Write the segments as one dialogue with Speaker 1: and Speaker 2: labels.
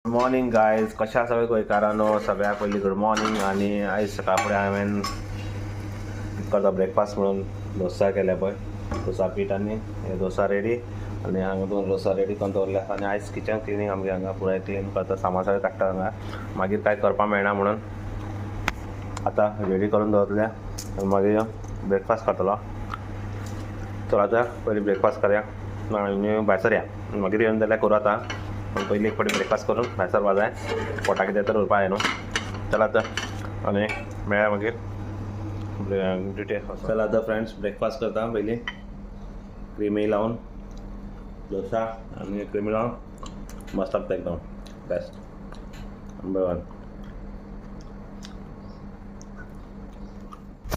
Speaker 1: Morning guys, कशा सगळे गोंयकारांनो सगळ्याक पयलीं गुड मॉर्निंग. आणि आयज सकाळ फुडें हांवें करता ब्रेकफास्ट म्हणून डोसा केले पळय, डोसा पीठ आनी हे डोसा रेडी. आनी हांगा 2 डोसा रेडी करून दवरले. आनी आयज किचन क्लिनींग आमगे हांगा पुराय क्लीन करता, सामान सगळें काडटा हांगा, मागीर कांय करपाक मेळना म्हणून आतां रेडी करून दवरल्या. आनी मागीर ब्रेकफास्ट करतलो. चल आतां पयलीं ब्रेकफास्ट करया आनी भायर सरया, मागीर येवन जाल्यार करूं आतां. पण पयलीं एक फावटी ब्रेकफास्ट करून भायर सरपा जाय, पोटा कितें तर उरपा जाय न्हू. चल आतां आनी मेळ्या मागीर ड्युटेक. चल आतां फ्रेंड्स ब्रेकफास्ट करता. पयलीं क्रिमी लावन डोसा आनी क्रिमी लावन मस्त लागता एकदम बेस्ट, नंबर 1.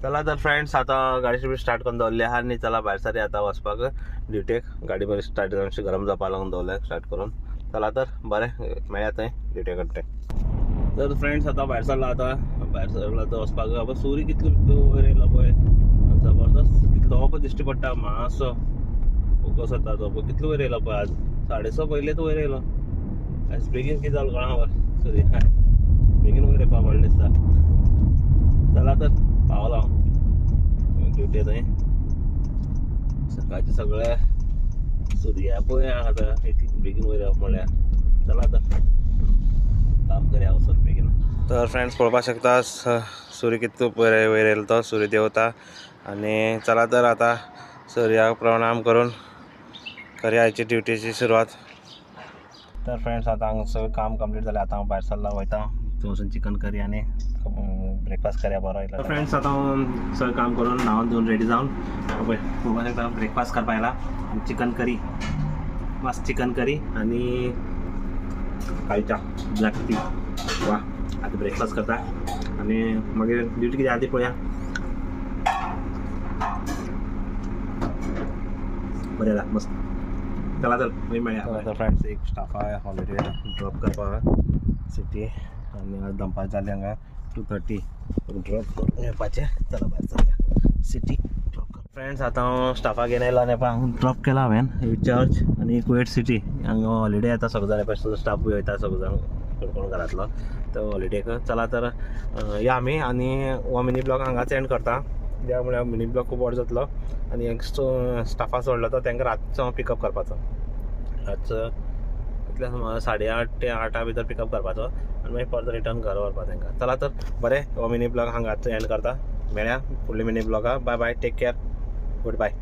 Speaker 1: चला तर फ्रेंड्स आतां गाडी स्टार्ट करून दवरली आहा आनी चला भायर सरया आतां वचपाक ड्युटेक. गाडी बरी स्टार्ट जावन गरम जावपाक लागून दवरल्या स्टार्ट करून. चला तर बरें मेळया थंय ड्युटे कट्टे. तर फ्रेंड्स आतां भायर सरला, आतां भायर सरला आतां वचपाक. बाबा सूर्य कितलो वयर येयला पळय, जबरदस्त कितलो हो पळय दिश्टी पडटा, मातसो फोकस जाता तो पळय, कितलो वयर येयला पळय. आज 6:30 पयलींच वयर येयलो. आयज बेगीन कितें जालें कळना वर सूर्य, बेगीन वयर येवपाक व्हडलें दिसता. चला तर पावलो हांव ड्युटे थंय. सकाळचें सगळें सूर्या पळय आतां बेगीन वयर येवप म्हणल्यार. चला तर काम करया वचून बेगीन. तर फ्रेंड्स पळोवपाक शकता सूर्य कितलो वयर येयलो तो, सूर्य देवता. आनी चला तर आतां सूर्याक प्रणाम करून करया हाची ड्युटीची सुरवात. तर फ्रेंड्स आतां हांगा सगळें काम कंप्लीट जालें. आतां हांव भायर सरला, वयता थंय वचून चिकन करी आनी ब्रेकफास्ट करया बरो येयला. फ्रेंड्स आतां हांव सगळें काम करून न्हांवन धुवन रेडी जावन पळय पळोवपाक शकता ब्रेकफास्ट करपाक येयला. चिकन करी, मस्त चिकन करी आनी काळीच्या ब्लॅक टी. वा आतां ब्रेकफास्ट करता आनी मागीर ड्युटी कितें आहा ती पळया. बरें जाला मस्त. चला तर मागीर मेळया. आतां फ्रेंड्स एक स्टाफ आहा हॉलिडे ड्रॉप करपाक सिटी, आनी आज दनपार जाली हांगा 2:30 ड्रॉप करून येवपाचें. चला भायर सरया सिटी ड्रॉप कर. फ्रेंड्स आतां हांव स्टाफाक घेवन येयलो आनी हांव ड्रॉप केला हांवें चर्च आनी कुवेट सिटी. हांगा हॉलिडे येता सगळे जाण पळय, स्टाफ बी वयता सगळे जाण कोण घरांतलो तो हॉलिडेक. चला तर या आमी आनी हो मिनी ब्लॉग हांगाच एंड करता. कित्याक म्हळ्यार मिनी ब्लॉग खूब व्हड जातलो आनी एक स्टाफा सोडलो तो तांकां रातचो पिकअप करपाचो. रातचो कितल्या सुमार 8:30 ते 8 भितर पिकअप करपाचो आनी मागीर परत रिटर्न घरा व्हरपा तांकां. चला तर बरें हो मिनी ब्लॉग हांगाच एंड करता. मेळया फुडल्या मिनी ब्लॉगाक. Bye bye, take care, good bye.